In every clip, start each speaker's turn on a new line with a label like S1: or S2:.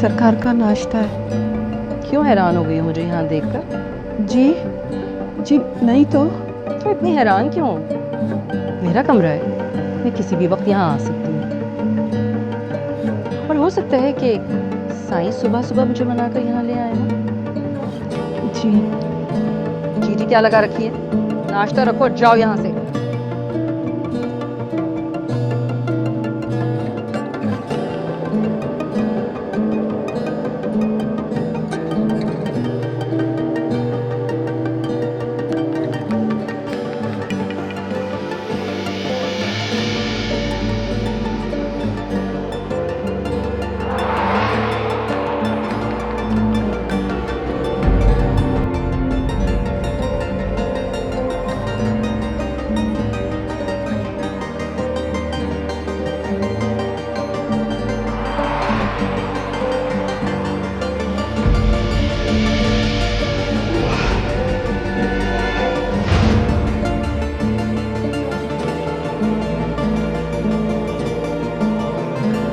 S1: सरकार का नाश्ता है।
S2: क्यों हैरान हो गई हो मुझे यहाँ देखकर?
S1: जी जी नहीं तो।
S2: इतनी हैरान क्यों? मेरा कमरा है, मैं किसी भी वक्त यहाँ आ सकती हूँ। और हो सकता है कि साईं सुबह सुबह मुझे मनाकर यहाँ ले आए हो।
S1: जी
S2: चीटी क्या लगा रखी है? नाश्ता रखो, जाओ यहाँ से।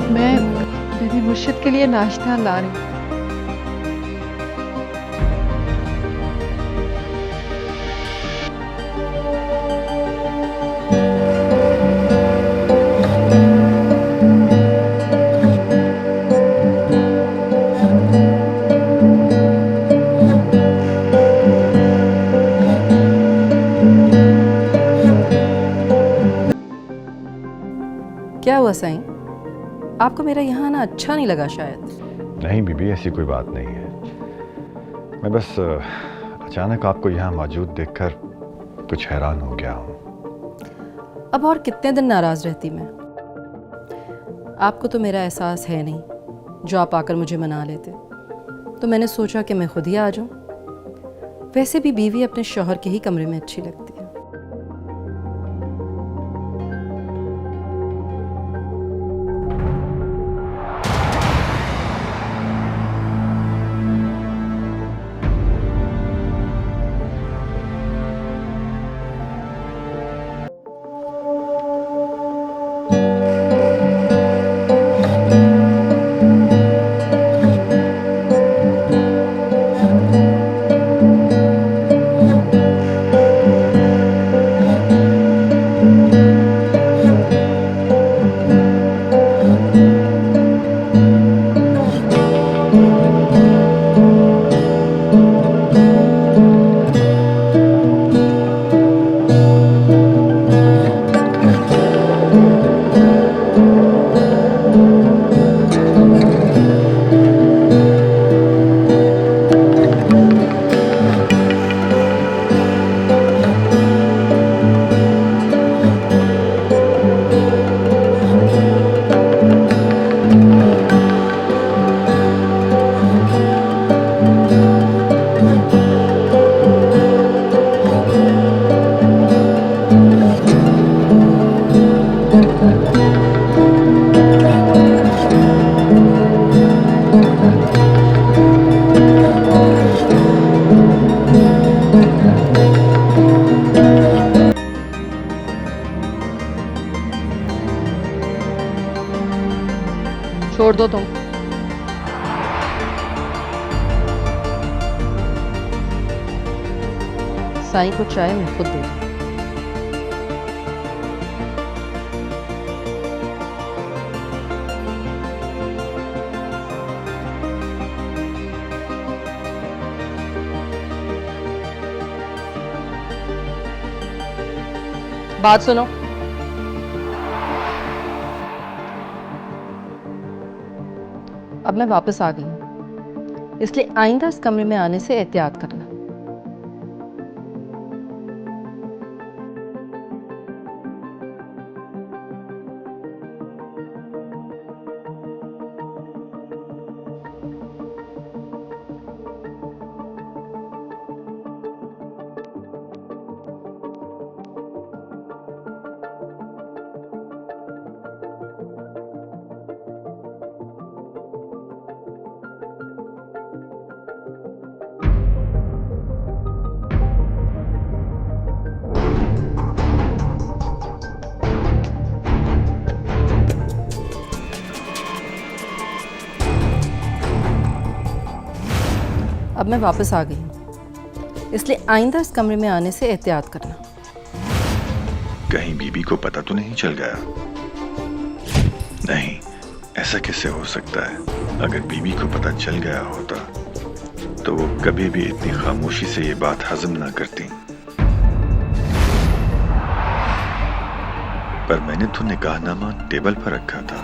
S1: मैं बेबी मुर्शिद के लिए नाश्ता ला रही हूँ।
S2: क्या हुआ साईं? आपको मेरा यहाँ आना अच्छा नहीं लगा शायद?
S3: नहीं बीबी, ऐसी कोई बात नहीं है। मैं बस अचानक आपको यहाँ मौजूद देखकर कुछ हैरान हो गया हूँ।
S2: अब और कितने दिन नाराज रहती मैं? आपको तो मेरा एहसास है नहीं जो आप आकर मुझे मना लेते, तो मैंने सोचा कि मैं खुद ही आ जाऊं। वैसे भी बीवी अपने शौहर के ही कमरे में अच्छी लगती है। छोड़ दो तुम। साईं को चाय मैं खुद दे दूं। बात सुनो, अब मैं वापस आ गई हूं, इसलिए आइंदा इस कमरे में आने से एहतियात करना। अब मैं वापस आ गई हूँ, इसलिए आइंदा इस कमरे में आने से एहतियात करना।
S3: कहीं बीबी को पता तो नहीं चल गया? नहीं, ऐसा कैसे हो सकता है? अगर बीबी को पता चल गया होता तो वो कभी भी इतनी खामोशी से ये बात हजम ना करती। पर मैंने तो निकाहनामा टेबल पर रखा था।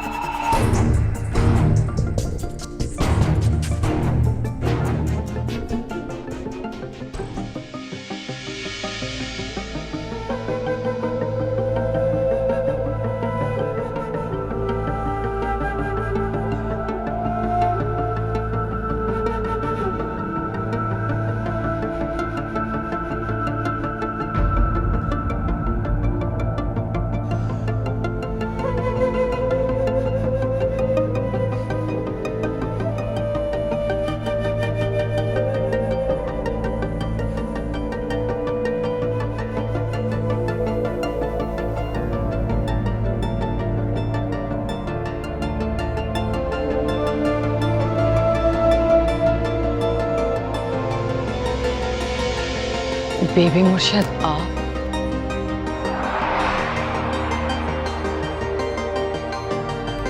S4: बेबी मुर्शद, आप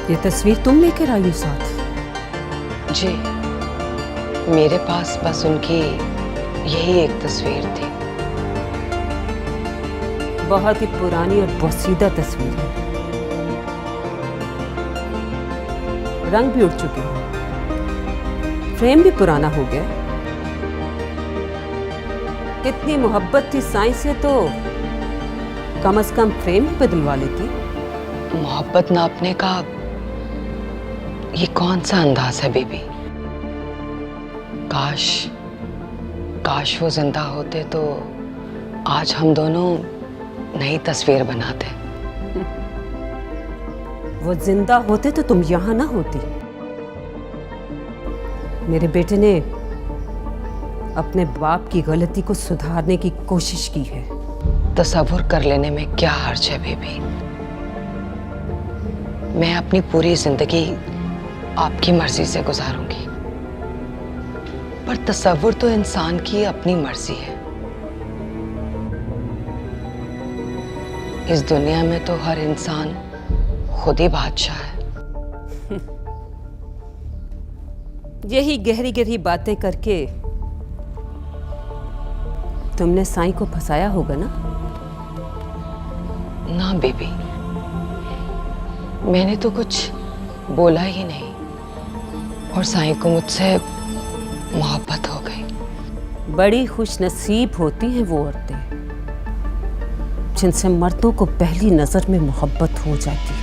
S5: ये तस्वीर तुम लेकर आई हो साथ?
S4: जी, मेरे पास बस उनकी यही एक तस्वीर थी।
S5: बहुत ही पुरानी और पोसीदा तस्वीर है, रंग भी उड़ चुके हैं, फ्रेम भी पुराना हो गया। इतनी मोहब्बत थी साईं से तो कम से कम फ्रेम ही बदलवा लेती।
S4: मोहब्बत नापने का ये कौन सा अंदाज है बेबी? काश काश वो जिंदा होते तो आज हम दोनों नई तस्वीर बनाते।
S5: वो जिंदा होते तो तुम यहां ना होती। मेरे बेटे ने अपने बाप की गलती को सुधारने की कोशिश की है।
S4: तसव्वुर कर लेने में क्या हर्ज है बेबी? मैं अपनी पूरी जिंदगी आपकी मर्जी से गुजारूंगी, पर तसव्वुर तो इंसान की अपनी मर्जी है। इस दुनिया में तो हर इंसान खुद ही बादशाह है।
S5: यही गहरी गहरी बातें करके तुमने साईं को फंसाया होगा ना?
S4: ना बेबी, मैंने तो कुछ बोला ही नहीं और साईं को मुझसे मोहब्बत हो गई।
S5: बड़ी खुश नसीब होती हैं वो औरतें जिनसे मर्दों को पहली नजर में मोहब्बत हो जाती है।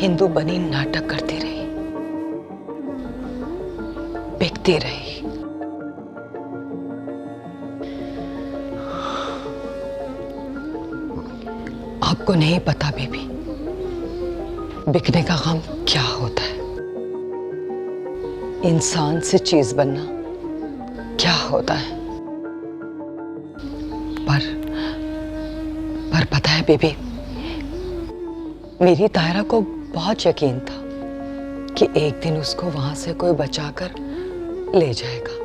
S4: हिंदू बनी नाटक करती रही, बिकती रही। आपको नहीं पता बेबी, बिकने का गम क्या होता है, इंसान से चीज बनना क्या होता है। पर पता है बेबी, मेरी तायरा को बहुत यकीन था कि एक दिन उसको वहां से कोई बचाकर ले जाएगा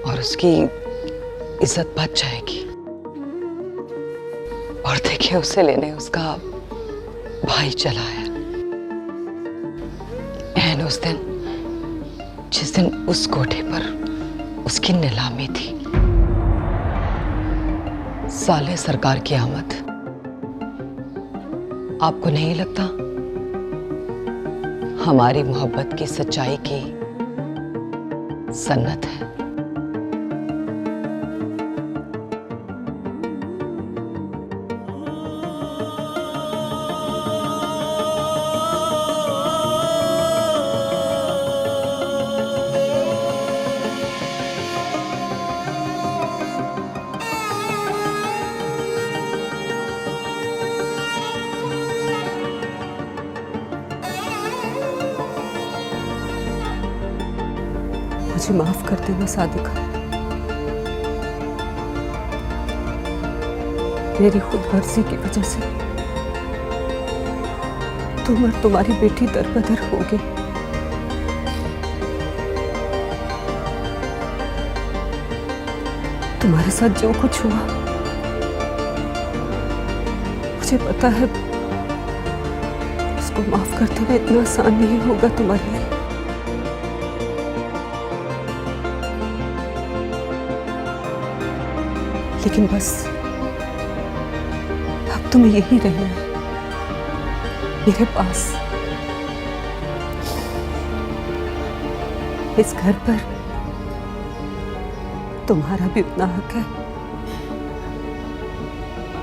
S4: और उसकी इज्जत बच जाएगी। और देखिए, उसे लेने उसका भाई चला आया। एंड उस दिन, जिस दिन उस कोठे पर उसकी नीलामी थी, साले सरकार की आमद। आपको नहीं लगता हमारी मोहब्बत की सच्चाई की सन्नत है?
S5: मुझे माफ कर देना सादिका, मेरी खुद मर्जी की वजह से तुम और तुम्हारी बेटी दरबदर हो गई। तुम्हारे साथ जो कुछ हुआ, मुझे पता है उसको माफ कर देना इतना आसान नहीं होगा तुम्हारे लिए। लेकिन बस अब तुम्हें यही रहना है, मेरे पास। इस घर पर तुम्हारा भी उतना हक है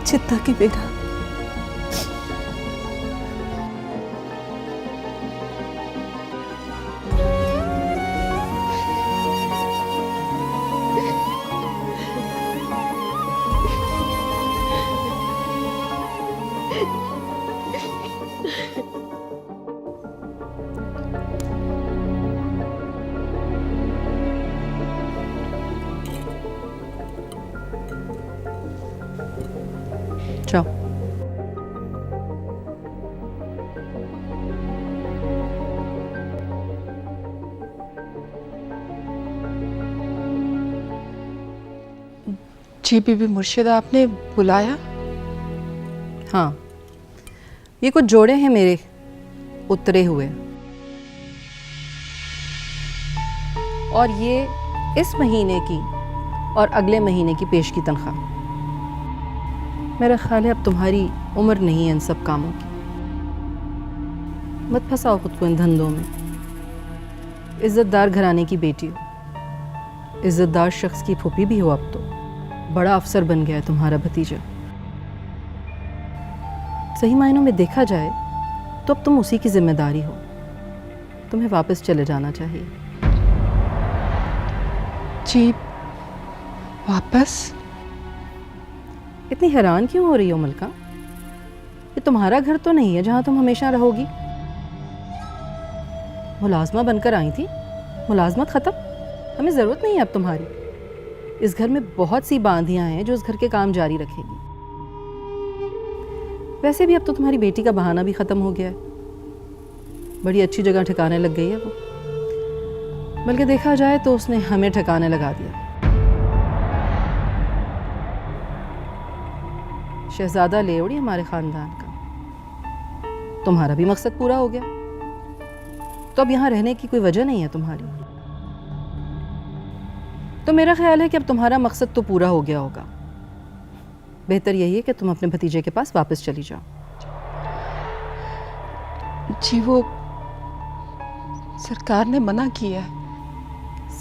S5: जितना कि मेरा।
S2: जाओ।
S1: जी बीबी मुर्शिदा, आपने बुलाया?
S2: हाँ, ये कुछ जोड़े हैं मेरे उतरे हुए, और ये इस महीने की और अगले महीने की पेश की तनख्वाह। मेरा ख्याल है अब तुम्हारी उम्र नहीं है इन सब कामों की। मत फंसाओ खुद को इन धंधों में। इज्जतदार घराने की बेटी हो, इज्जतदार शख्स की फूफी भी हो, अब तो बड़ा अफसर बन गया है तुम्हारा भतीजा। सही मायनों में देखा जाए तो अब तुम उसी की जिम्मेदारी हो। तुम्हें वापस चले जाना चाहिए।
S1: जी वापस?
S2: इतनी हैरान क्यों हो रही हो मलका? ये तुम्हारा घर तो नहीं है जहां तुम हमेशा रहोगी। मुलाजमा बनकर आई थी, मुलाजमत खत्म, हमें ज़रूरत नहीं है अब तुम्हारी। इस घर में बहुत सी बांधियां हैं जो इस घर के काम जारी रखेगी। वैसे भी अब तो तुम्हारी बेटी का बहाना भी ख़त्म हो गया है, बड़ी अच्छी जगह ठिकाने लग गई है वो। बल्कि देखा जाए तो उसने हमें ठिकाने लगा दिया। शहजादा ले उड़ी हमारे ख़ानदान का। तुम्हारा भी मकसद पूरा हो गया, तो अब यहाँ रहने की कोई वजह नहीं है तुम्हारी। तो मेरा ख्याल है कि अब तुम्हारा मकसद तो पूरा हो गया होगा। बेहतर यही है कि तुम अपने भतीजे के पास वापस चली जाओ।
S1: जी वो सरकार ने मना किया है।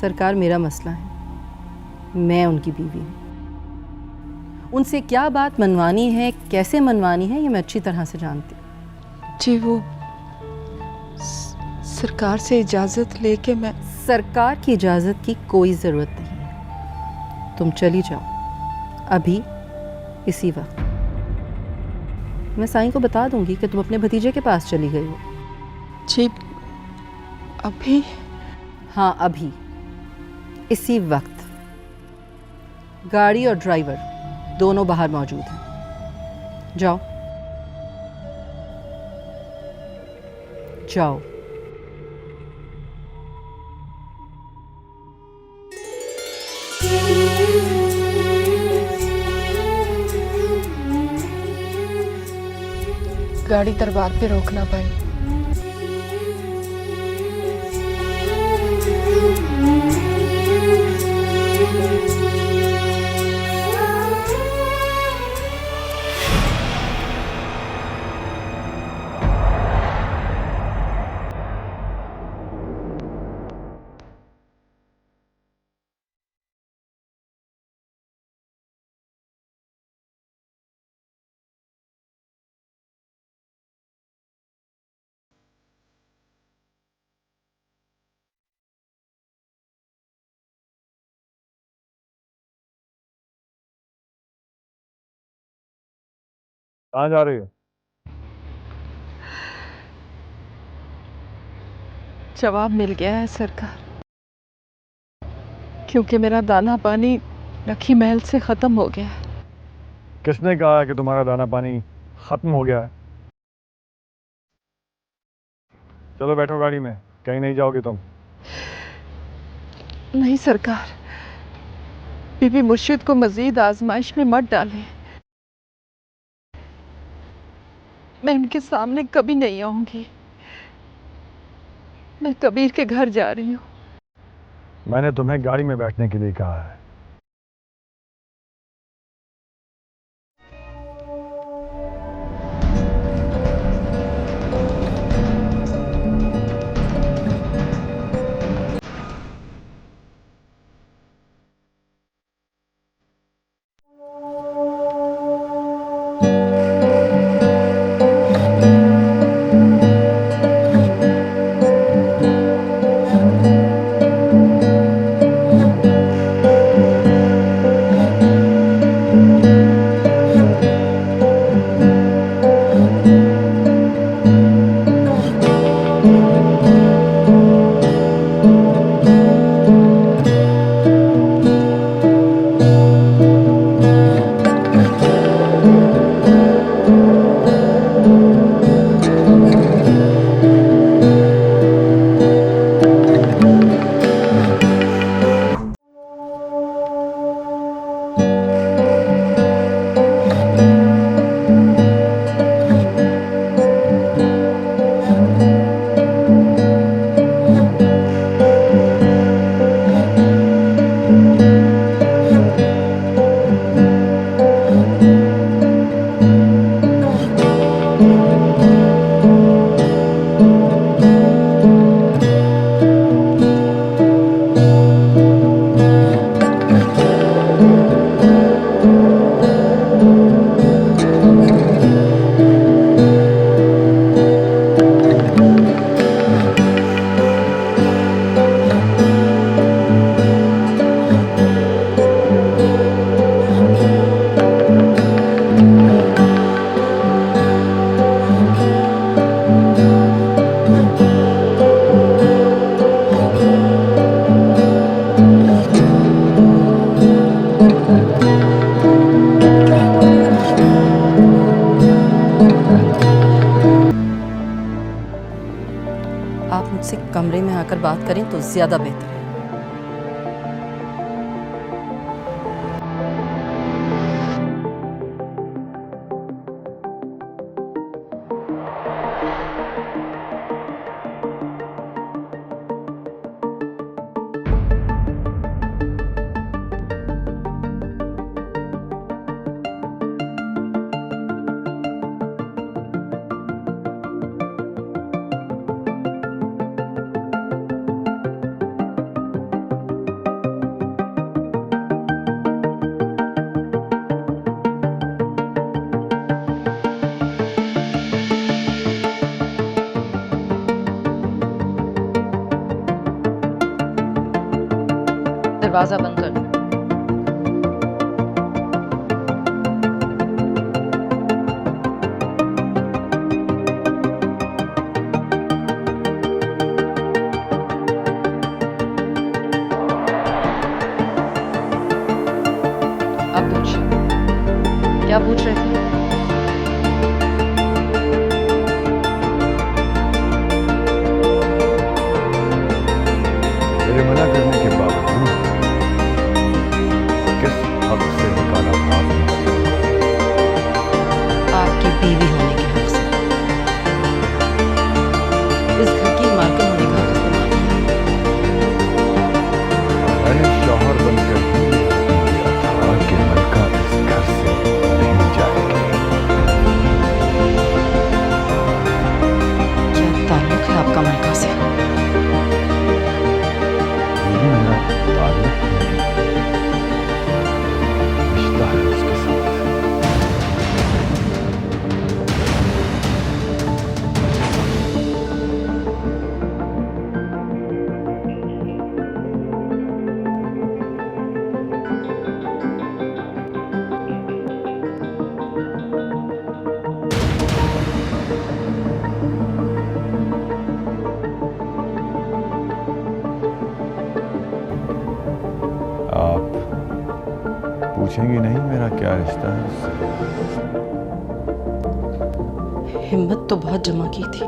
S2: सरकार मेरा मसला है, मैं उनकी बीवी हूँ। उनसे क्या बात मनवानी है, कैसे मनवानी है, ये मैं अच्छी तरह से जानती हूँ।
S1: जी वो सरकार से इजाज़त लेके मैं
S2: सरकार की इजाज़त की कोई ज़रूरत नहीं है। तुम चली जाओ अभी, इसी वक्त। मैं साईं को बता दूंगी कि तुम अपने भतीजे के पास चली गई हो।
S1: जी अभी
S2: हाँ अभी, इसी वक्त। गाड़ी और ड्राइवर दोनों बाहर मौजूद हैं। जाओ जाओ।
S1: गाड़ी दरबार पे रोकना पाई।
S3: कहाँ जा रही हो?
S1: जवाब मिल गया है सरकार, क्योंकि मेरा दाना पानी रखी महल से ख़त्म हो गया है।
S3: किसने कहा है कि तुम्हारा दाना पानी खत्म हो गया है? चलो बैठो गाड़ी में, कहीं नहीं जाओगे तुम।
S1: नहीं सरकार, बीबी मुर्शिद को मजीद आजमाइश में मत डालें। मैं उनके सामने कभी नहीं आऊंगी। मैं कबीर के घर जा रही हूँ।
S3: मैंने तुम्हें गाड़ी में बैठने के लिए कहा है।
S2: आप मुझसे कमरे में आकर बात करें तो ज़्यादा बेहतर है। दरवाजा बंद कर दो। अब पूछिए, क्या पूछ रहे थे?
S3: मेरे मना करने के बावजूद किस हक से निकाला था आपने?
S2: आपकी बीवी होने के हक से। इस घर की मालकिन होने का हक इस्तेमाल किया।
S3: मैंने शौहर बनकर ही दिया था कि मलका इस घर से नहीं जाएगी।
S2: क्या ताल्लुक है आपका मलका से?
S3: ये मेरा ताल्लुक नहीं, रिश्ता है उसके साथ। आप पूछेंगी नहीं मेरा क्या रिश्ता है उससे?
S2: हिम्मत तो बहुत जमा की थी,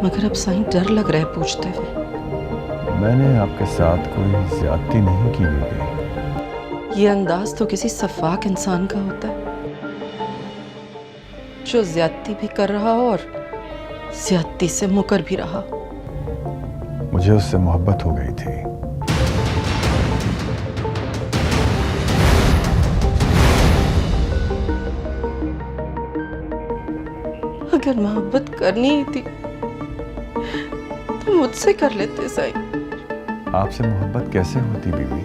S2: मगर अब साईं डर लग रहा है पूछते हुए।
S3: मैंने आपके साथ कोई ज्यादती नहीं की बीवी।
S2: ये अंदाज तो किसी सफाक इंसान का होता है, जो ज्यादती भी कर रहा हो और ज्यादती से मुकर भी रहा।
S3: मुझे उससे मोहब्बत हो गई थी।
S2: अगर मोहब्बत करनी ही थी तो मुझसे कर लेते साईं।
S3: आपसे मोहब्बत कैसे होती बीवी?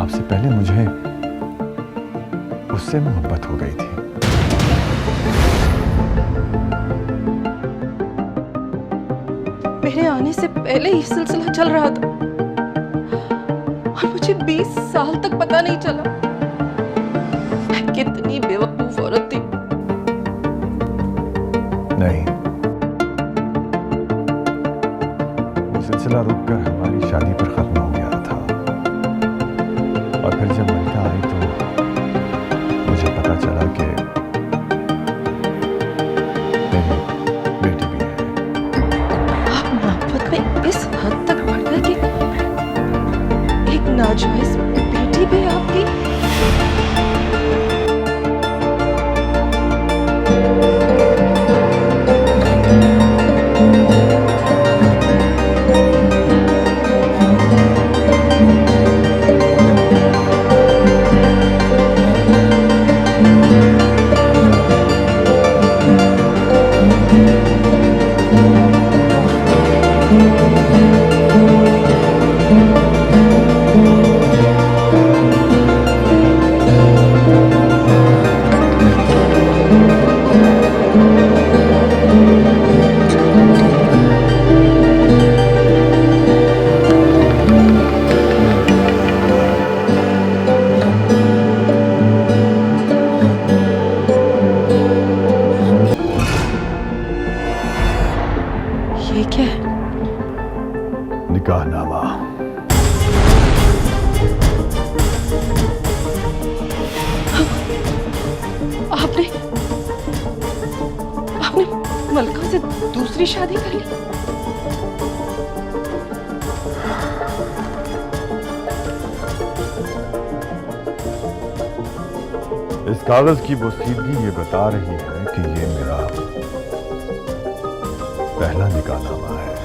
S3: आपसे पहले मुझे उससे मोहब्बत हो गई थी।
S2: मेरे आने से पहले ही सिलसिला चल रहा था और मुझे 20 साल तक पता नहीं चला। मैं कितनी बेवकूफ औरत थी।
S3: नहीं, वो सिलसिला रुककर हमारी शादी पर खत्म हो गया था, और फिर जब मलका आई तो मुझे पता चला कि मेरी बेटी भी है।
S2: आप मोहब्बत में इस हद तक बढ़ गए कि एक नाजायज बेटी भी आपकी। ये क्या है?
S3: निकाहनामा।
S2: आपने मलका से दूसरी शादी कर ली?
S3: इस कागज की बोसीदगी ये बता रही है कि ये मेरा पहला निकाहनामा है।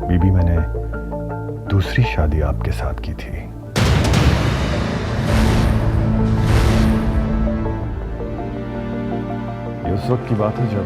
S3: बीबी, मैंने दूसरी शादी आपके साथ की थी। ये उस वक्त की बात है जब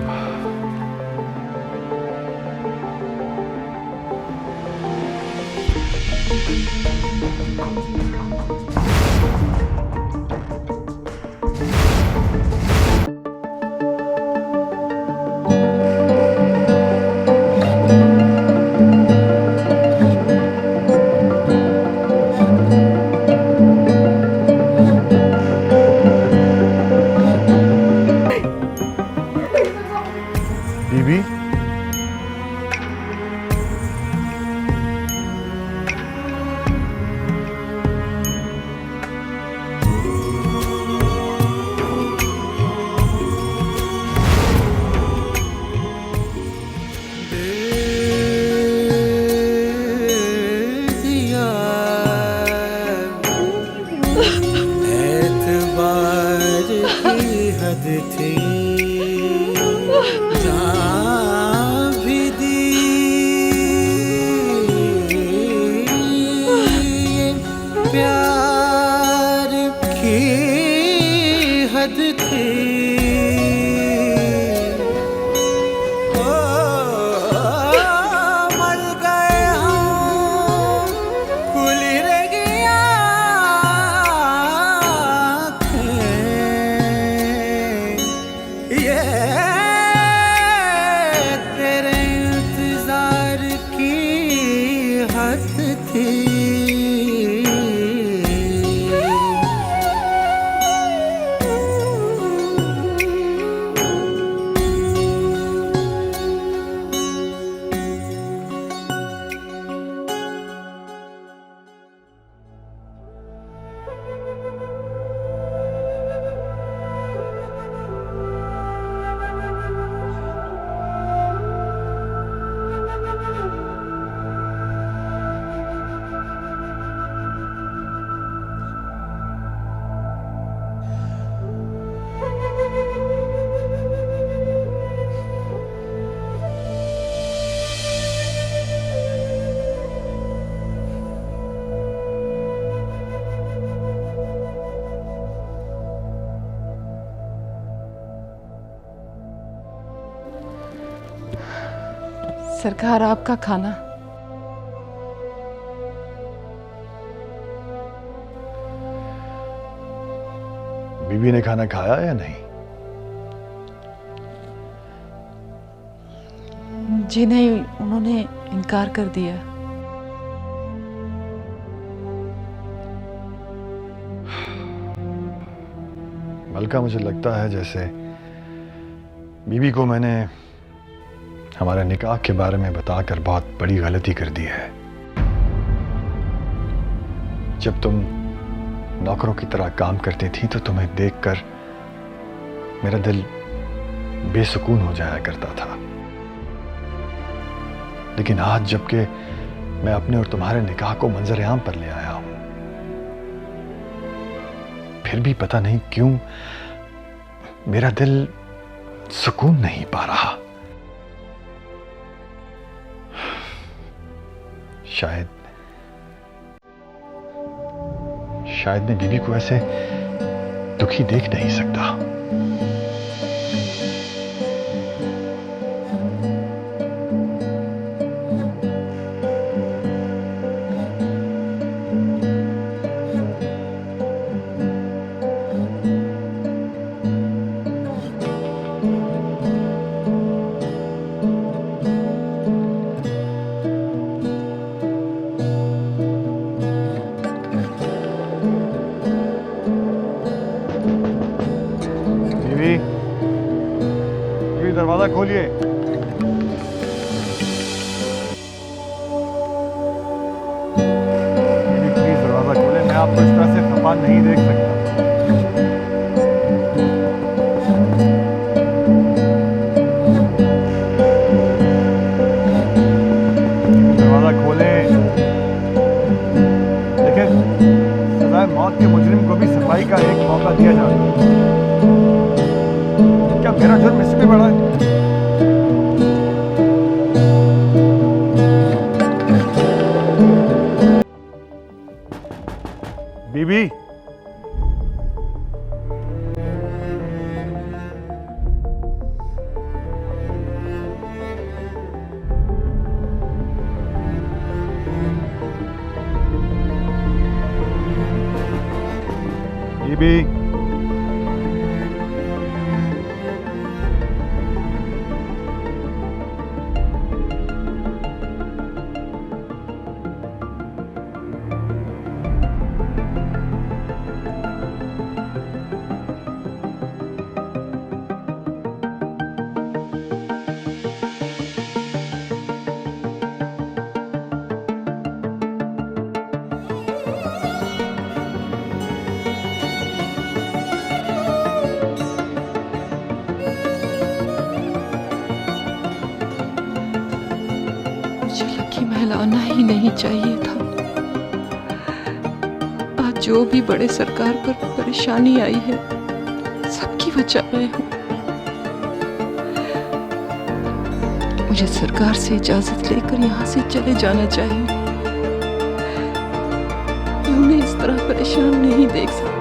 S6: थी।
S1: सरकार, आपका खाना।
S3: बीबी ने खाना खाया या नहीं?
S1: जी नहीं, उन्होंने इनकार कर दिया।
S3: मलका, मुझे लगता है जैसे बीबी को मैंने हमारे निकाह के बारे में बताकर बहुत बड़ी गलती कर दी है। जब तुम नौकरों की तरह काम करती थी तो तुम्हें देखकर मेरा दिल बेसुकून हो जाया करता था, लेकिन आज जबकि मैं अपने और तुम्हारे निकाह को मंजर आम पर ले आया हूं, फिर भी पता नहीं क्यों मेरा दिल सुकून नहीं पा रहा। शायद मैं बीबी को ऐसे दुखी देख नहीं सकता। दरवाजा खोलिए। प्लीज दरवाजा खोले, मैं आपको इस तरह से खपा नहीं देख सकता। दरवाजा खोले। देखिए, सजाए मौत के मुजरिम को भी सफाई का एक मौका दिया जाता है। क्या मेरा जुर्म इससे भी बड़ा है? बीबी, बीबी,
S1: लाना ही नहीं चाहिए था। आज जो भी बड़े सरकार पर परेशानी आई है, सबकी वजह मैं हूं। मुझे सरकार से इजाजत लेकर यहाँ से चले जाना चाहिए। मैं उन्हें इस तरह परेशान नहीं देख सकती।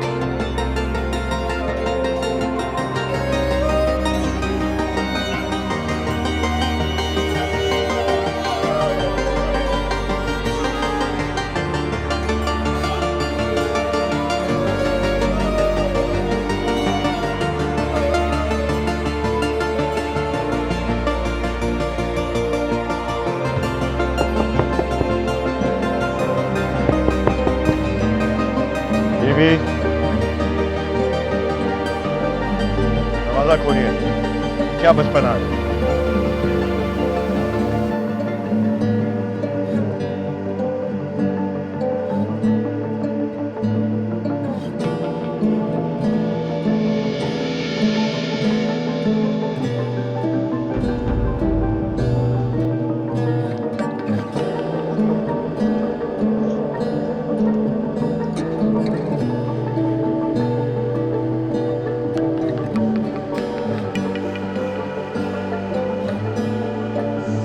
S3: क्या बचपना है।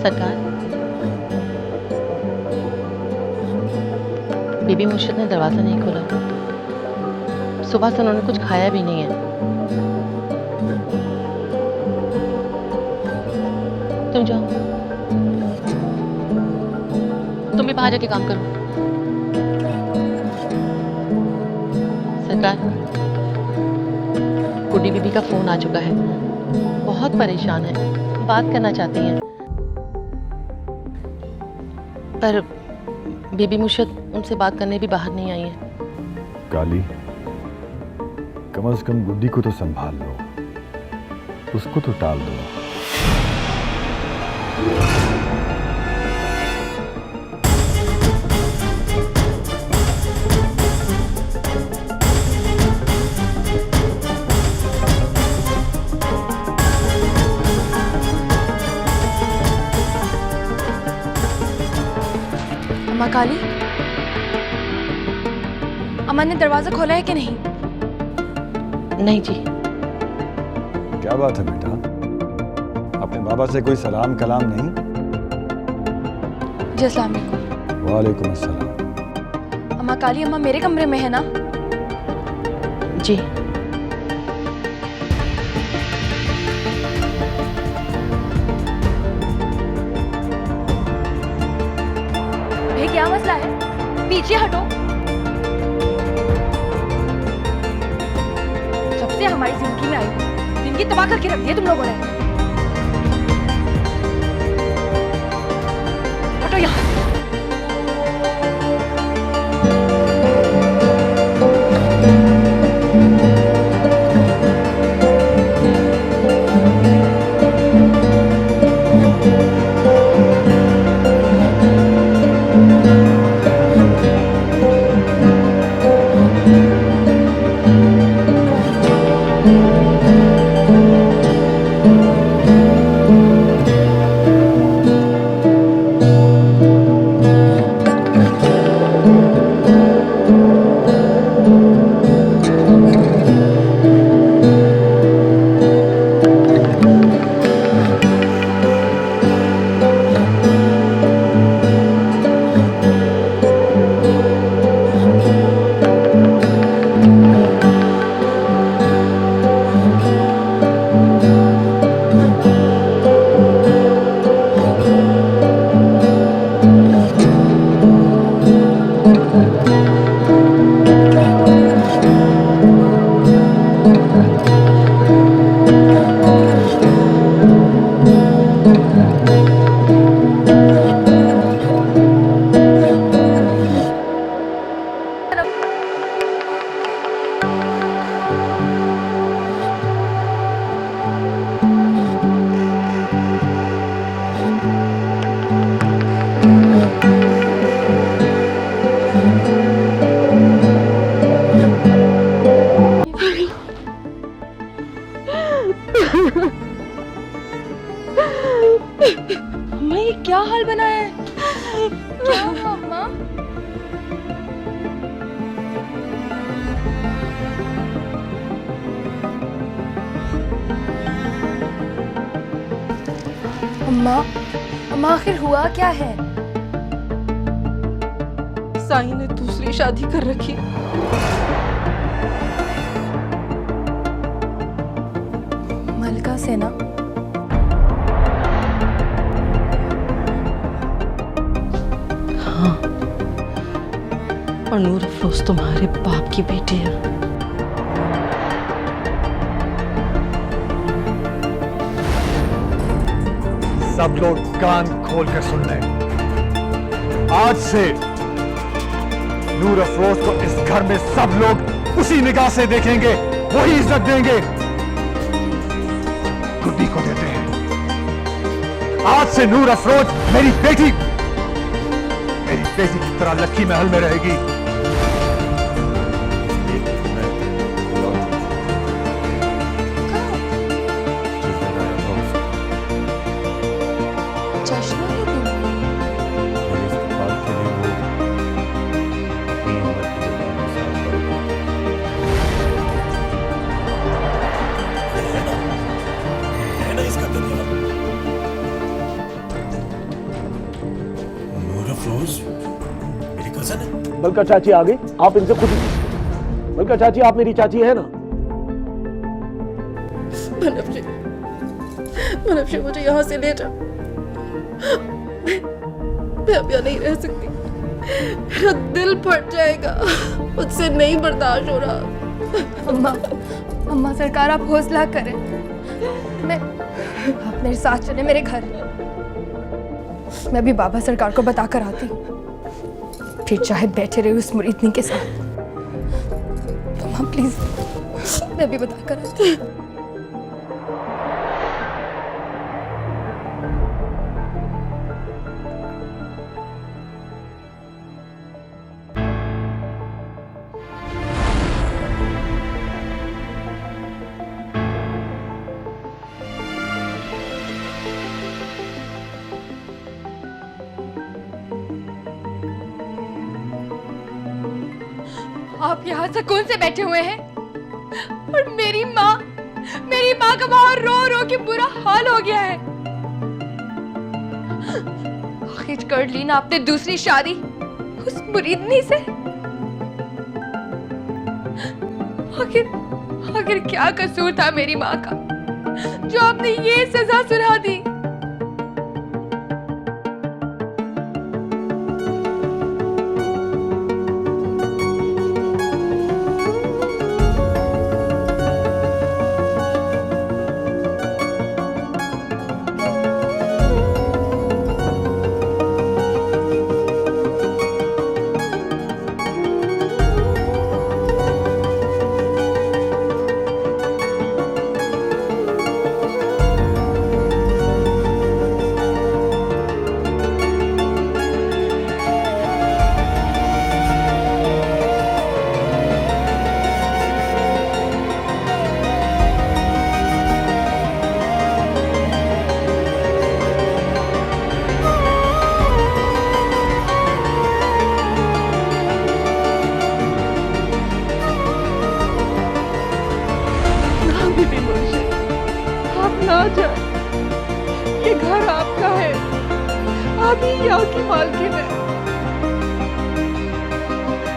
S6: सरकार, बीबी मुर्शिद ने दरवाजा नहीं खोला। सुबह से उन्होंने कुछ खाया भी नहीं है। तुम जाओ, तुम भी बाहर जाके काम करो। सरकार, गुड्डी बीबी का फोन आ चुका है। बहुत परेशान है, बात करना चाहती हैं, पर बीबी मुर्शिद उनसे बात करने भी बाहर नहीं आई है।
S3: काली, कम से कम गुड्डी को तो संभाल लो, उसको तो टाल दो।
S7: अम्मा काली, अम्मा ने दरवाजा खोला है कि नहीं?
S6: नहीं जी।
S3: क्या बात है बेटा, अपने बाबा से कोई सलाम कलाम नहीं?
S7: जी अस्सलाम वालेकुम।
S3: वालेकुम अस्सलाम।
S7: अम्मा काली, अम्मा मेरे कमरे में है ना?
S6: जी।
S7: भाई क्या मसला है? पीछे हटो। जब से हमारी जिंदगी में आई हो, जिंदगी तबाह करके रख दी है तुम लोगों ने। हटो यहाँ। अम्मा ये क्या हाल बनाया है? क्या हुआ अम्मा? अम्मा, अम्मा आखिर हुआ क्या है?
S1: साईं ने दूसरी शादी कर रखी।
S7: मलका से ना?
S6: हाँ, और नूर अफरोज तुम्हारे बाप की बेटी है।
S3: सब लोग कान खोल कर सुन लें। आज से नूर अफरोज को इस घर में सब लोग उसी निगाह से देखेंगे, वही इज्जत देंगे। गुड्डी को देते हैं। आज से नूर अफरोज मेरी बेटी की तरह लक्की महल में रहेगी।
S7: चश्मा है तुम।
S8: मलका चाची आ गई, आप इनसे खुद ही। मलका चाची, आप मेरी चाची है ना?
S1: मनफ्शे मुझे यहाँ से ले जा। मैं अब यहाँ नहीं रह सकती, मेरा दिल फट जाएगा, मुझसे नहीं बर्दाश्त हो रहा।
S7: अम्मा, अम्मा सरकार आप हौसला करें। आप मेरे साथ चले मेरे घर। मैं भी बाबा सरकार को बता कर आती, फिर चाहे बैठे रहे उस मुरीदनी के साथ। अम्मा प्लीज, मैं भी बता कर आती। आप यहाँ सुकून से बैठे हुए हैं और मेरी माँ का वहां रो रो के बुरा हाल हो गया है। आखिर कर ली ना आपने दूसरी शादी उस मुरीदनी से। आखिर क्या कसूर था मेरी माँ का जो आपने ये सजा सुना दी।
S1: ये घर आपका है, आप ही यहाँ की मालकिन है।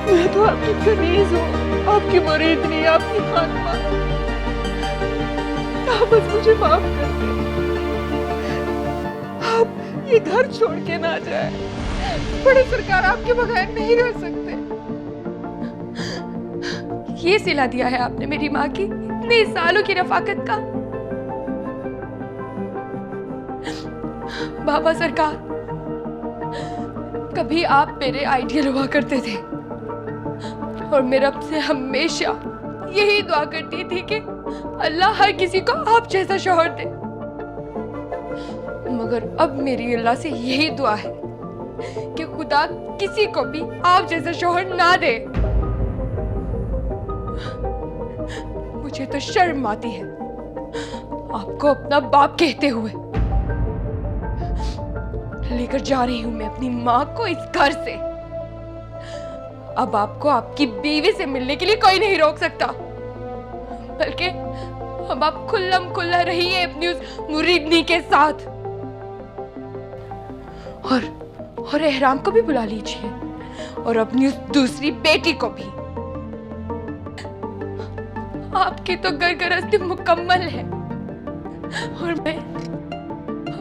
S1: मैं तो आपकी कनीज हूँ, आपकी मुरीदनी, आपकी खानमा। आप बस मुझे माफ कर दें। आप ये घर छोड़ के ना जाए। बड़े सरकार आपके बगैर नहीं रह सकते। ये सिला दिया है आपने मेरी माँ की इतने सालों की रफाकत का। बाबा सरकार, कभी आप मेरे आइडियल हुआ करते थे और मैं रब से हमेशा यही दुआ करती थी कि अल्लाह हर किसी को आप जैसा शौहर दे। मगर अब मेरी अल्लाह से यही दुआ है कि खुदा किसी को भी आप जैसा शौहर ना दे। मुझे तो शर्म आती है आपको अपना बाप कहते हुए। लेकर जा रही हूं मैं अपनी माँ को इस घर से। अब आपको आपकी बीवी से मिलने के लिए कोई नहीं रोक सकता, बल्कि अब आप खुल्लम खुल्ला रहिए अपनी उस मुरीदनी के साथ। और एहराम को भी बुला लीजिए और अपनी उस दूसरी बेटी को भी। आपकी तो घर गृहस्थी मुकम्मल है और मैं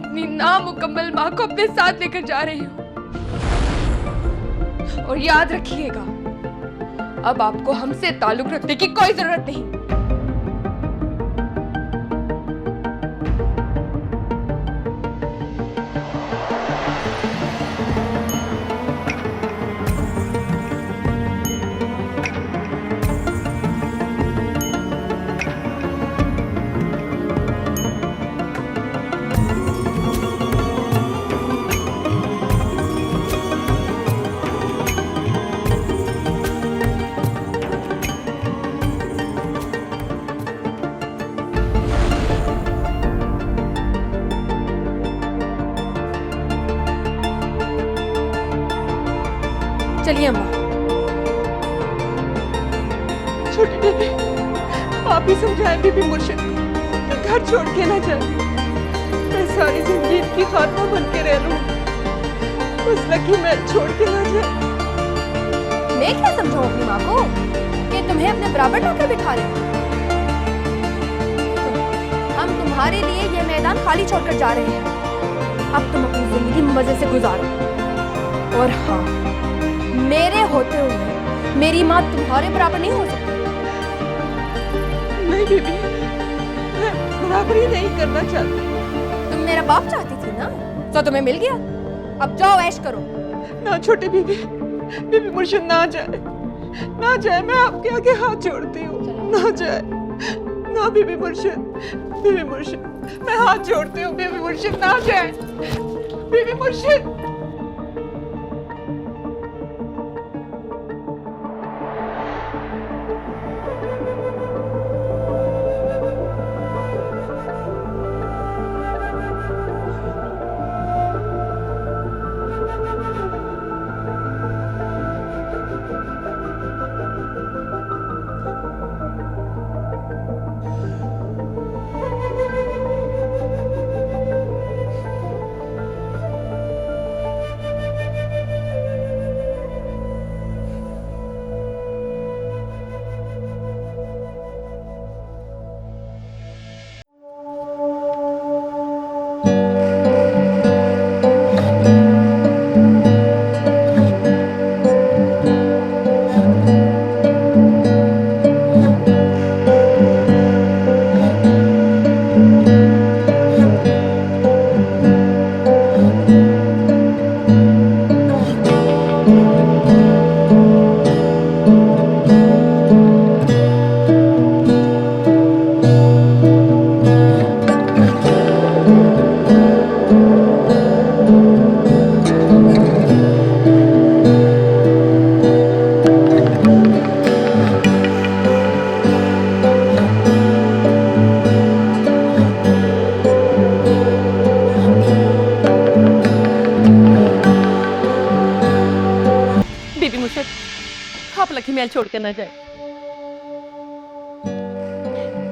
S1: अपनी नामुकम्मल माँ को अपने साथ लेकर जा रही हूँ। और याद रखिएगा, अब आपको हमसे ताल्लुक रखने की कोई जरूरत नहीं।
S7: चलिए अम्मा।
S9: छोटी बेबी, आप ही समझाएं बीबी मुर्शिद को कि घर छोड़ के ना जाए। मैं सारी जिंदगी इनकी खात्मा बन के रह लूं, बस लकी महल छोड़ के ना जाए।
S7: मैं क्या समझाऊं अपनी माँ को कि तुम्हें अपने बराबर लाकर बिठा रहे हैं? हम तुम्हारे लिए ये मैदान खाली छोड़कर जा रहे हैं। अब तुम अपनी जिंदगी मजे से गुजारो। और हाँ, मेरे होते हुए मेरी माँ तुम्हारे बराबर नहीं हो सकती।
S9: नहीं बीबी, मैं बराबरी नहीं करना चाहती।
S7: तुम मेरा बाप चाहती थी ना, तो तुम्हें मिल गया। अब जाओ ऐश करो।
S9: ना छोटी बीबी, बीबी मुर्शिद ना जाए, ना जाए। मैं आपके आगे हाथ जोड़ती हूँ, ना जाए। ना बीबी मुर्शिद, मैं हाथ जोड़ती हूँ। बीबी मुर्शिद ना जाए। बीबी मुर्शिद।
S6: आप लकी महल छोड़ कर ना जाए।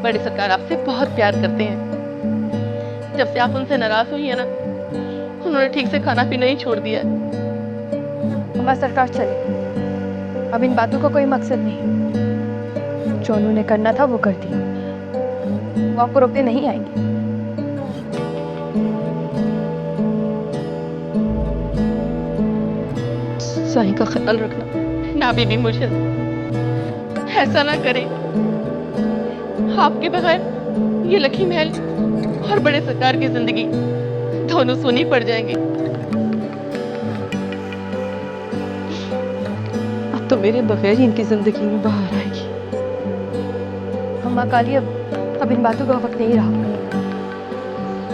S6: बड़े सरकार आपसे बहुत प्यार करते हैं। जब से आप उनसे नाराज हुई है ना, उन्होंने ठीक से खाना पीना ही छोड़ दिया है।
S7: हमारा सरकार चले, अब इन बातों का कोई मकसद नहीं। जो उन्होंने करना था वो कर दिया, वो आपको रोकने नहीं आएंगे।
S6: साईं का ख्याल रखना। ना बीबी मुर्शिद, ऐसा ना करें। आपके बगैर ये लकी महल और बड़े सरकार की जिंदगी दोनों सुनी पड़ जाएंगी। अब तो मेरे बगैर ही इनकी जिंदगी में बाहर आएगी।
S7: अम्मा काली, अब इन बातों का वक्त नहीं रहा।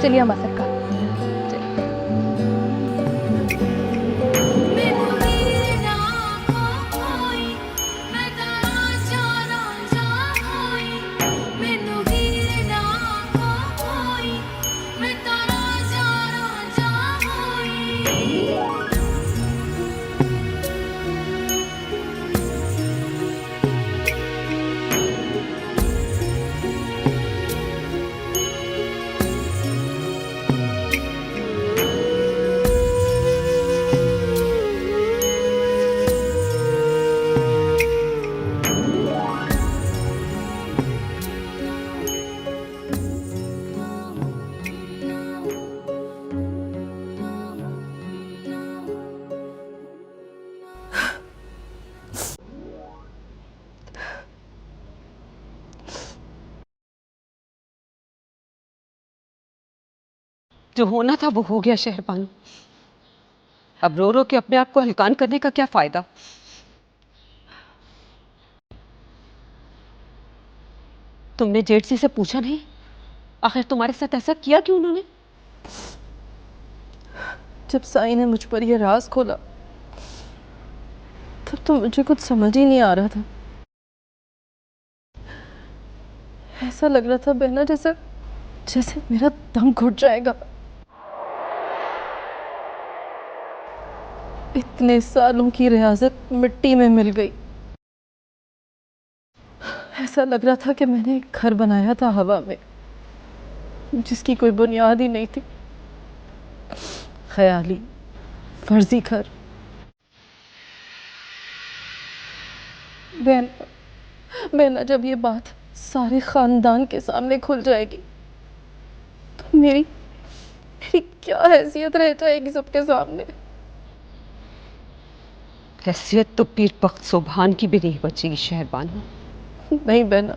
S7: चलिए अम्मा सरकार।
S5: जो होना था वो हो गया शहरबानू। अब रो रो के अपने आप को हलकान करने का क्या फायदा। तुमने जेठसी से पूछा नहीं आखिर तुम्हारे साथ ऐसा किया क्यों उन्होंने?
S2: जब साई ने मुझ पर यह राज खोला तब तो मुझे कुछ समझ ही नहीं आ रहा था। ऐसा लग रहा था बहना जैसे जैसे मेरा दम घुट जाएगा।
S6: इतने सालों की रियाजत मिट्टी में मिल गई। ऐसा लग रहा था कि मैंने एक घर बनाया था हवा में, जिसकी कोई बुनियाद ही नहीं थी। ख्याली, फर्जी घर। बहना, जब ये बात सारे खानदान के सामने खुल जाएगी तो मेरी क्या हैसियत रह जाएगी सबके सामने।
S5: हैसियत तो पीर पख्त सुभान की भी नहीं बचेगी शहरबानो।
S6: नहीं बहना,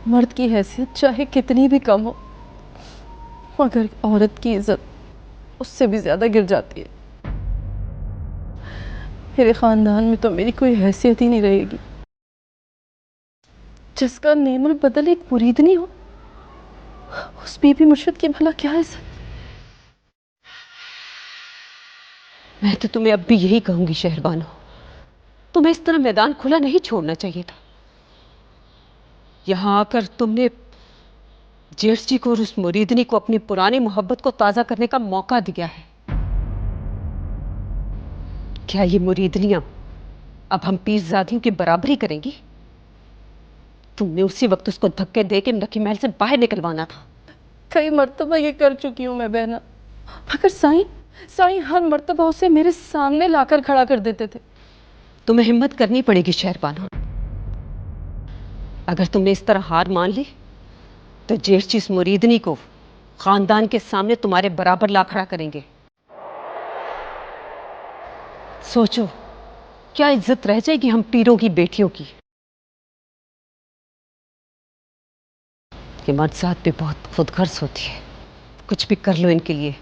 S6: मर्द की हैसियत चाहे कितनी भी कम हो, मगर औरत की इज्जत उससे भी ज्यादा गिर जाती है। मेरे खानदान में तो मेरी कोई हैसियत ही नहीं रहेगी। जिसका नेमुल बदल एक मुरीदनी हो, उस बीबी मुर्शिद की भला क्या इज्जत।
S5: मैं तो तुम्हें अब भी यही कहूंगी शहरबानो, तुम्हें इस तरह मैदान खुला नहीं छोड़ना चाहिए था। यहां आकर तुमने जेठ जी को और उस मुरीदनी को अपनी पुरानी मोहब्बत को ताजा करने का मौका दिया है। क्या ये मुरीदनियां अब हम पीरजादियों की बराबरी करेंगी? तुमने उसी वक्त उसको धक्के दे के नकी महल से बाहर निकलवाना था।
S6: कई मर्तबा ये कर चुकी हूं मैं बहना, मगर साईं हर मर्तबा उसे मेरे सामने लाकर खड़ा कर देते थे।
S5: तुम्हें हिम्मत करनी पड़ेगी शहरबानो। अगर तुमने इस तरह हार मान ली तो जेठ जी इस मुरीदनी को खानदान के सामने तुम्हारे बराबर ला खड़ा करेंगे। सोचो, क्या इज्जत रह जाएगी हम पीरों की बेटियों की। ये मर्द भी बहुत खुदगर्ज होती है, कुछ भी कर लो इनके लिए।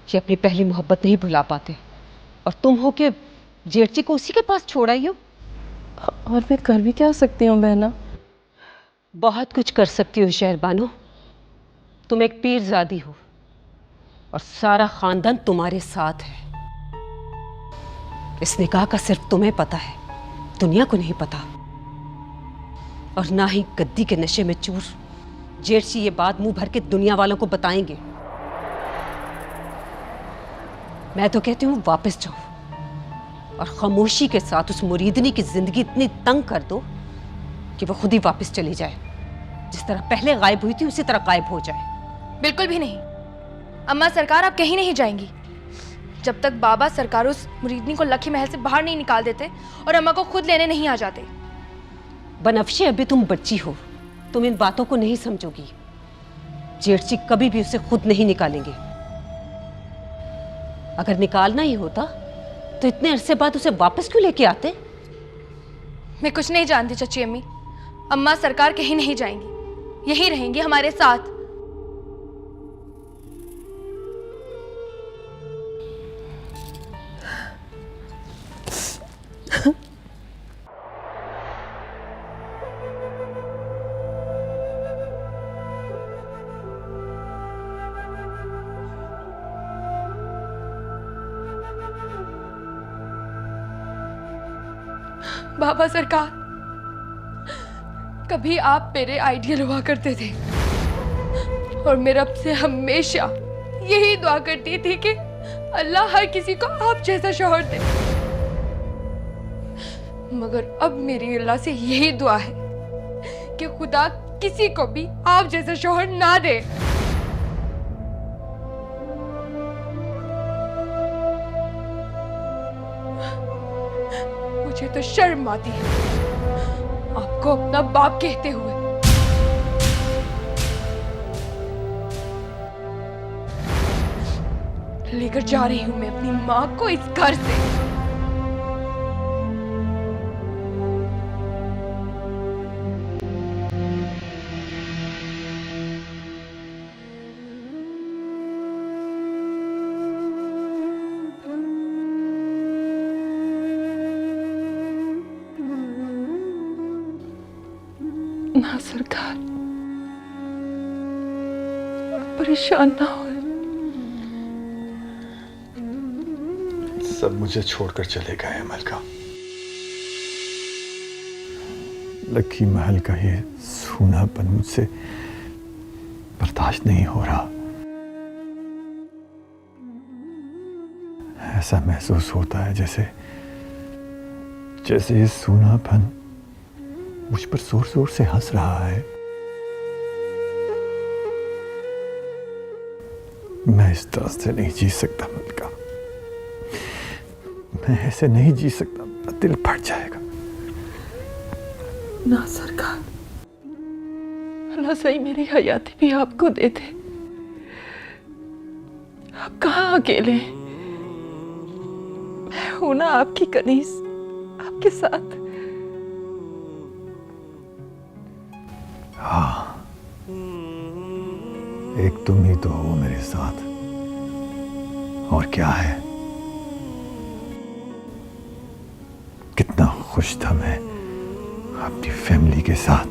S5: ये अपनी पहली मोहब्बत नहीं भुला पाते, और तुम हो के जेठ जी को उसी के पास छोड़ आई हो।
S6: और मैं कर भी क्या सकती हूँ बहना?
S5: बहुत कुछ कर सकती हो शहरबानो। तुम एक पीरजादी हो और सारा खानदान तुम्हारे साथ है। इस निकाह का सिर्फ तुम्हें पता है, दुनिया को नहीं पता। और ना ही गद्दी के नशे में चूर जेठ जी ये बात मुंह भर के दुनिया वालों को बताएंगे। मैं तो कहती हूं वापस जाओ और खामोशी के साथ उस मुरीदनी की जिंदगी इतनी तंग कर दो कि वो खुद ही वापस चली जाए। जिस तरह पहले गायब हुई थी उसी तरह गायब हो जाए।
S7: बिल्कुल भी नहीं अम्मा सरकार, आप कहीं नहीं जाएंगी जब तक बाबा सरकार उस मुरीदनी को लखी महल से बाहर नहीं निकाल देते और अम्मा को खुद लेने नहीं आ जाते।
S5: बनफ्शे, अभी तुम बच्ची हो, तुम इन बातों को नहीं समझोगी। जेठ जी कभी भी उसे खुद नहीं निकालेंगे। अगर निकालना ही होता तो इतने अरसे बाद उसे वापस क्यों लेके आते?
S7: मैं कुछ नहीं जानती चाची अम्मी, अम्मा सरकार कहीं नहीं जाएंगी, यहीं रहेंगी हमारे साथ। बाबा सरकार, कभी आप मेरे आइडियल हुआ करते थे और मैं रब से हमेशा यही दुआ करती थी कि अल्लाह हर किसी को आप जैसा शौहर दे। मगर अब मेरी अल्लाह से यही दुआ है कि खुदा किसी को भी आप जैसा शौहर ना दे। मुझे तो शर्म आती है आपको अपना बाप कहते हुए। लेकर जा रही हूं मैं अपनी मां को इस घर से।
S6: ना सरकार, परेशान ना हो।
S3: सब मुझे छोड़कर चले गए हैं मलका। लखी महल का ये सूनापन मुझसे बर्दाश्त नहीं हो रहा। ऐसा महसूस होता है जैसे ये सूनापन मुझ पर जोर जोर से हंस रहा है। मैं इस तरह से नहीं जी सकता मलका, मैं ऐसे नहीं जी सकता, मेरा दिल फट जाएगा।
S6: ना सरकार, अल्लाह सही मेरी हयाती भी आपको दे दे। आप कहाँ अकेले हैं? मैं हूं ना आपकी कनीज, आपके साथ।
S3: हाँ, एक तुम ही तो हो मेरे साथ, और क्या है। कितना खुश था मैं अपनी फैमिली के साथ।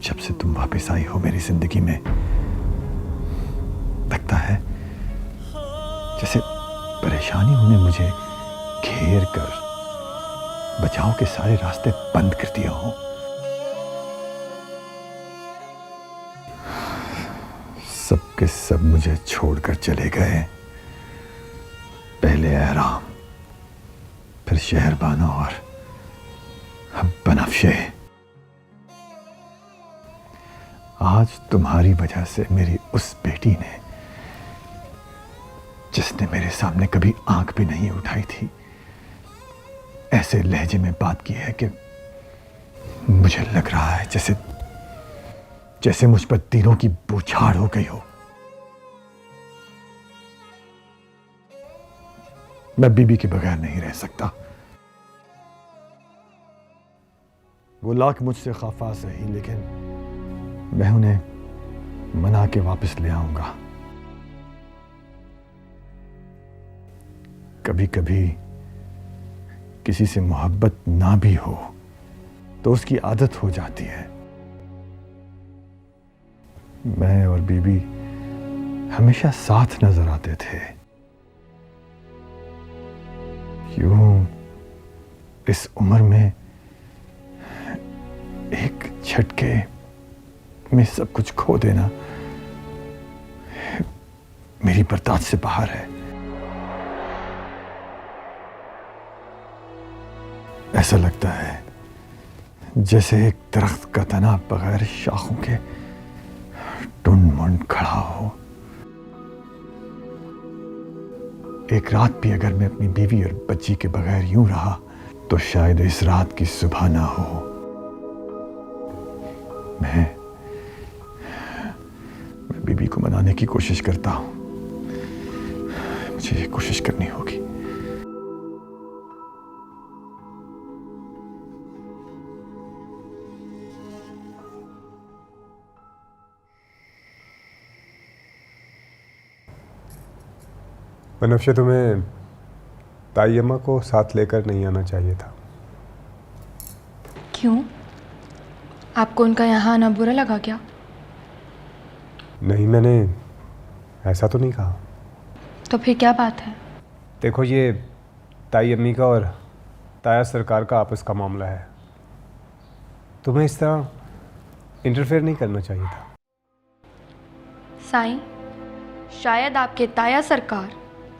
S3: जब से तुम वापस आई हो मेरी जिंदगी में, लगता है जैसे परेशानियों ने मुझे घेर कर बचाव के सारे रास्ते बंद कर दिए हों। सब के सब मुझे छोड़कर चले गए। पहले एहराम, फिर शहरबानो और अब बनफ्शे। आज तुम्हारी वजह से मेरी उस बेटी ने, जिसने मेरे सामने कभी आंख भी नहीं उठाई थी, ऐसे लहजे में बात की है कि मुझे लग रहा है जैसे मुझ पर तीनों की बौछार हो गई हो। मैं बीबी के बगैर नहीं रह सकता। वो लाख मुझसे खफा सही, लेकिन मैं उन्हें मना के वापस ले आऊंगा। कभी कभी किसी से मोहब्बत ना भी हो तो उसकी आदत हो जाती है। मैं और बीबी हमेशा साथ नजर आते थे। यूं इस उम्र में एक झटके में सब कुछ खो देना मेरी बर्दाश्त से बाहर है। ऐसा लगता है जैसे एक दरख्त का तना बगैर शाखों के टुन मुंड खड़ा हो। एक रात भी अगर मैं अपनी बीवी और बच्ची के बगैर यूं रहा तो शायद इस रात की सुबह ना हो। मैं बीबी को मनाने की कोशिश करता हूं। मुझे ये कोशिश करनी होगी।
S10: बनफ्शे, तुम्हें ताई अम्मा को साथ लेकर नहीं आना चाहिए था।
S7: क्यों? आपको उनका यहाँ आना बुरा लगा क्या?
S10: नहीं, मैंने ऐसा तो नहीं कहा।
S7: तो फिर क्या बात है?
S10: देखो, ये ताई अम्मी का और ताया सरकार का आपस का मामला है। तुम्हें इस तरह इंटरफेयर नहीं करना चाहिए था।
S7: साईं, शायद आपके ताया सरकार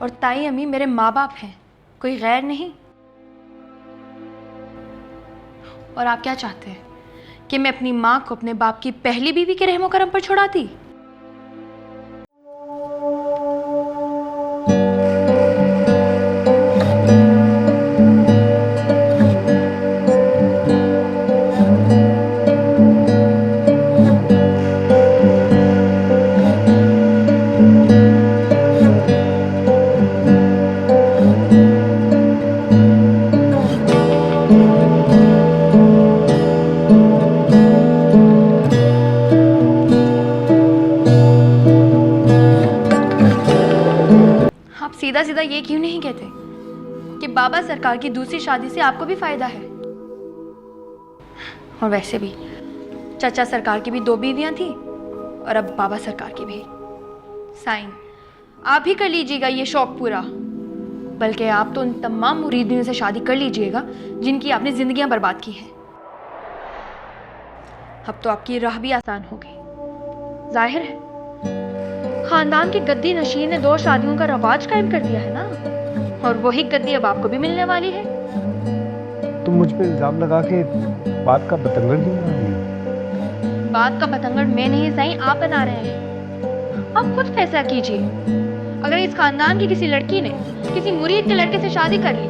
S7: और ताई अम्मी मेरे माँ बाप हैं, कोई गैर नहीं। और आप क्या चाहते हैं कि मैं अपनी माँ को अपने बाप की पहली बीवी के रहमो करम पर छुड़ाती? सीधा सीधा ये क्यों नहीं कहते कि बाबा सरकार की दूसरी शादी से आपको भी फायदा है? और वैसे भी चाचा सरकार की भी 2 बीवियां थी और अब बाबा सरकार की भी। साईं, आप ही कर लीजिएगा ये शौक पूरा, बल्कि आप तो उन तमाम मुरीदियों से शादी कर लीजिएगा जिनकी आपने जिंदगियां बर्बाद की हैं। अब तो आपकी राह भी आसान हो गई। जाहिर है
S1: खानदान के गद्दी नशीन ने 2 शादियों का रवाज कायम कर दिया है ना, और वही गद्दी अब आपको भी मिलने वाली है।
S10: तुम मुझ पे इल्जाम लगा के बात का बतंगड़ क्यों बना रही हो?
S1: बात का बतंगड़ मैं नहीं सही आप बना रहे हैं। आप खुद फैसला कीजिए, अगर इस खानदान की किसी लड़की ने किसी मुरीद के लड़के से शादी कर ली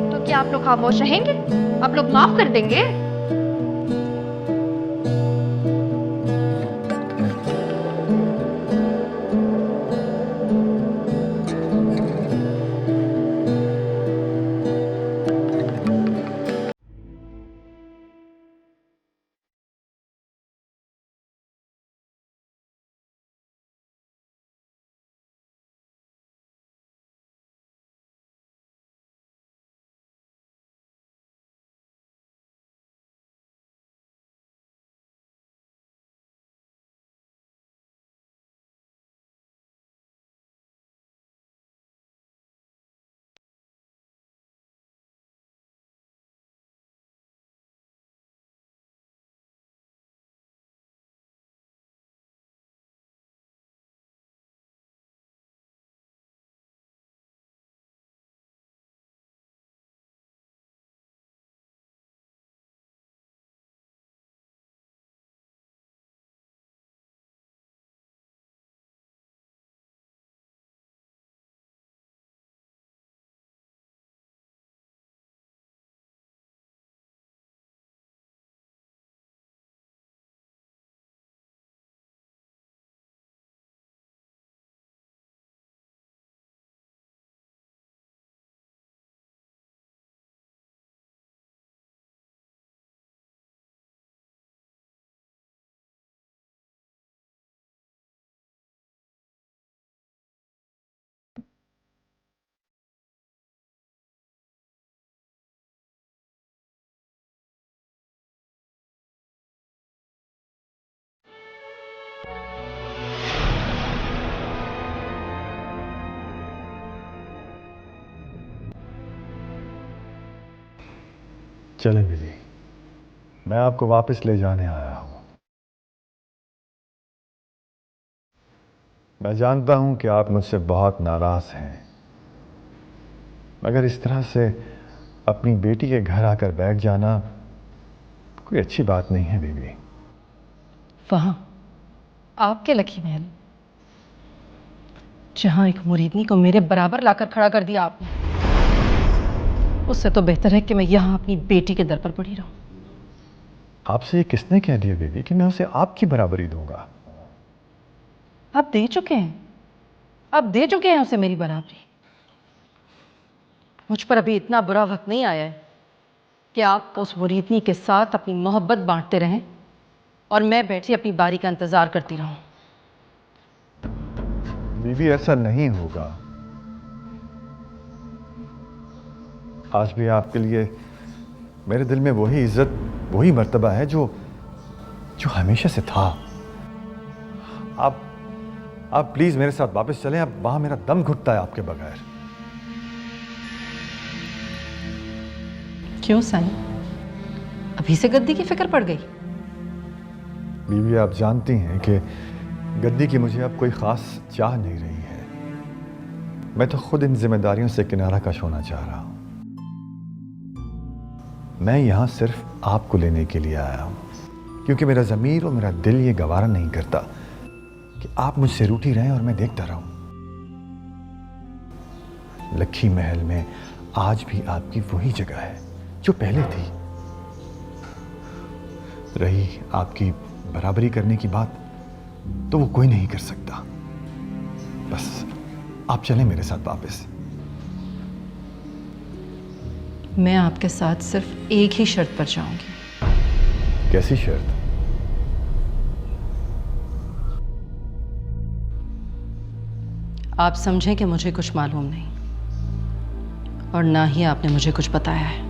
S1: तो क्या आप लोग खामोश रहेंगे? आप लोग माफ कर देंगे?
S3: चलें बीवी, मैं आपको वापस ले जाने आया हूं। मैं जानता हूं कि आप मुझसे बहुत नाराज हैं, मगर इस तरह से अपनी बेटी के घर आकर बैठ जाना कोई अच्छी बात नहीं है बीवी।
S2: वहाँ आपके लकी महल, जहाँ एक मुरीदनी को मेरे बराबर लाकर खड़ा कर दिया आपने, उससे तो बेहतर है कि मैं यहाँ अपनी बेटी के दर पर पड़ी रहूं।
S3: आपसे ये किसने कह दिया बीवी कि मैं उसे आपकी बराबरी दूंगा?
S2: आप दे चुके हैं, आप दे चुके हैं उसे मेरी बराबरी। मुझ पर अभी इतना बुरा वक्त नहीं आया है कि आप उस मुरीदनी के साथ अपनी मोहब्बत बांटते रहें और मैं बैठी अपनी बारी का इंतजार करती रहूं।
S3: बीवी, ऐसा नहीं होगा। आज भी आपके लिए मेरे दिल में वही इज्जत, वही मर्तबा है जो हमेशा से था। आप प्लीज मेरे साथ वापस चलें। अब वहां मेरा दम घुटता है आपके बगैर।
S2: क्यों साईं, अभी से गद्दी की फिक्र पड़ गई?
S3: बीवी, आप जानती हैं कि गद्दी की मुझे अब कोई खास चाह नहीं रही है। मैं तो खुद इन जिम्मेदारियों से किनारा कश होना चाह रहा हूं। मैं यहां सिर्फ आपको लेने के लिए आया हूं, क्योंकि मेरा ज़मीर और मेरा दिल ये गवारा नहीं करता कि आप मुझसे रूठी रहें और मैं देखता रहूं। लखी महल में आज भी आपकी वही जगह है जो पहले थी। रही आपकी बराबरी करने की बात, तो वो कोई नहीं कर सकता। बस आप चलें मेरे साथ वापस।
S2: मैं आपके साथ सिर्फ एक ही शर्त पर जाऊंगी।
S3: कैसी शर्त?
S2: आप समझें कि मुझे कुछ मालूम नहीं और ना ही आपने मुझे कुछ बताया है।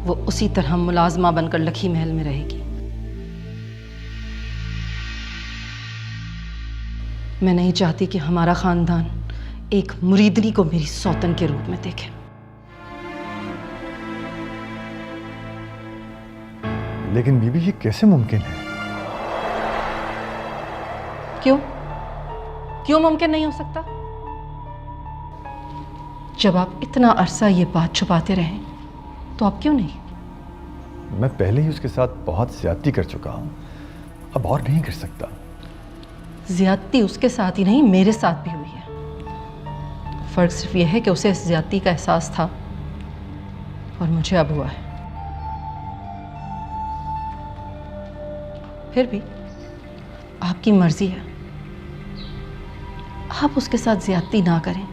S2: वो उसी तरह मुलाजमा बनकर लखी महल में रहेगी। मैं नहीं चाहती कि हमारा खानदान एक मुरीदनी को मेरी सौतन के रूप में देखे।
S3: लेकिन बीबी, ये कैसे मुमकिन है?
S2: क्यों? क्यों मुमकिन नहीं हो सकता? जब आप इतना अरसा ये बात छुपाते रहे तो अब क्यों नहीं?
S3: मैं पहले ही उसके साथ बहुत ज्यादती कर चुका हूं, अब और नहीं कर सकता।
S2: ज्यादती उसके साथ ही नहीं, मेरे साथ भी हुई है। फर्क सिर्फ यह है कि उसे इस ज्यादती का एहसास था और मुझे अब हुआ है। फिर भी आपकी मर्जी है, आप उसके साथ ज्यादती ना करें,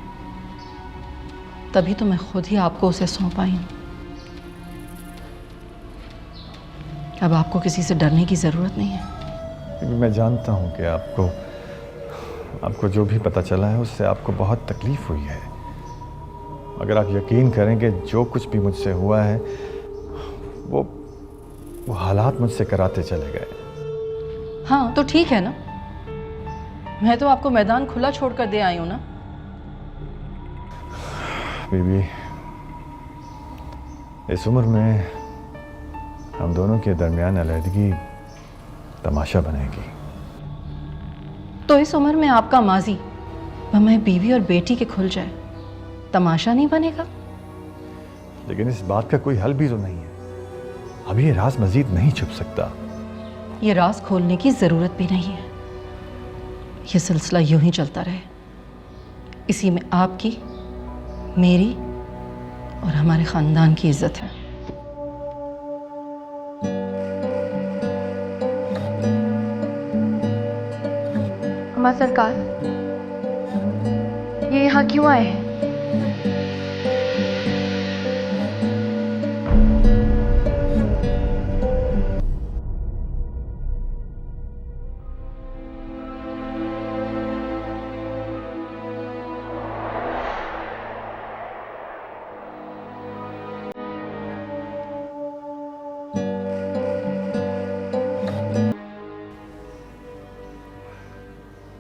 S2: तभी तो मैं खुद ही आपको उसे सौंप आई हूं। अब आपको किसी से डरने की जरूरत नहीं है।
S3: क्योंकि मैं जानता हूं कि आपको जो भी पता चला है उससे आपको बहुत तकलीफ हुई है। अगर आप यकीन करें कि जो कुछ भी मुझसे हुआ है वो हालात मुझसे कराते चले गए।
S2: हाँ तो ठीक है ना, मैं तो आपको मैदान खुला छोड़कर दे आई हूं ना।
S3: बीबी, इस उम्र में हम दोनों के दरमियान अलहदगी तमाशा बनेगी।
S2: तो इस उम्र में आपका माजी मैं बीवी और बेटी के खुल जाए, तमाशा नहीं बनेगा?
S3: लेकिन इस बात का कोई हल भी तो नहीं है। अभी ये राज मजीद नहीं छुप सकता।
S2: ये राज खोलने की जरूरत भी नहीं है। ये सिलसिला यूं ही चलता रहे। इसी में आपकी, मेरी और हमारे खानदान की इज्जत है।
S1: अम्मा सरकार, ये यहाँ क्यों आए हैं?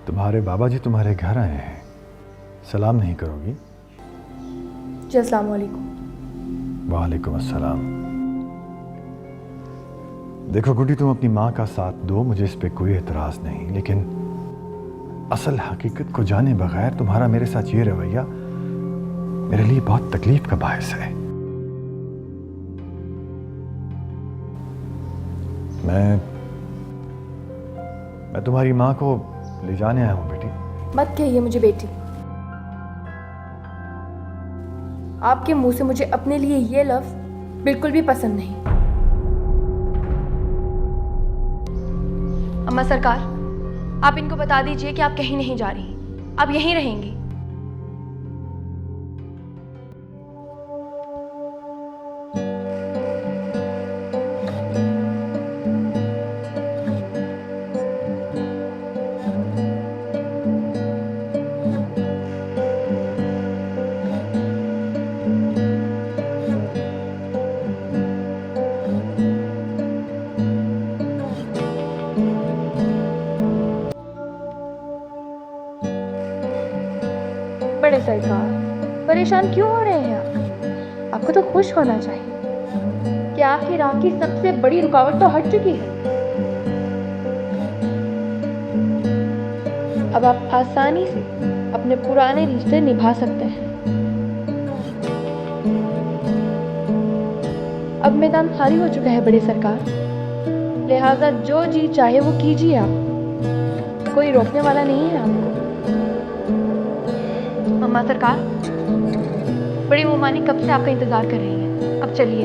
S3: तुम्हारे बाबा जी तुम्हारे घर आए हैं, सलाम नहीं करोगी?
S7: जी अस्सलाम वालेकुम।
S3: वालेकुम अस्सलाम। देखो गुड्डी, तुम अपनी माँ का साथ दो, मुझे इस पे कोई एतराज नहीं, लेकिन असल हकीकत को जाने बगैर तुम्हारा मेरे साथ ये रवैया मेरे लिए बहुत तकलीफ का बायस है। मैं तुम्हारी माँ को ले जाने आया हूं बेटी।
S7: मत कहिए मुझे बेटी। आपके मुंह से मुझे अपने लिए ये लफ्ज बिल्कुल भी पसंद नहीं।
S1: अम्मा सरकार, आप इनको बता दीजिए कि आप कहीं नहीं जा रही, आप यहीं रहेंगी। बड़े सरकार, परेशान क्यों हो रहे हैं आप? आपको तो खुश होना चाहिए कि आखिर आपकी सबसे बड़ी रुकावट तो हट चुकी है। अब आप आसानी से अपने पुराने रिश्ते निभा सकते हैं। अब मैदान खाली हो चुका है बड़े सरकार, लिहाजा जो जी चाहे वो कीजिए आप, कोई रोकने वाला नहीं है आपको। अम्मा सरकार, बड़ी मुमानी कब से आपका इंतजार कर रही है, अब चलिए।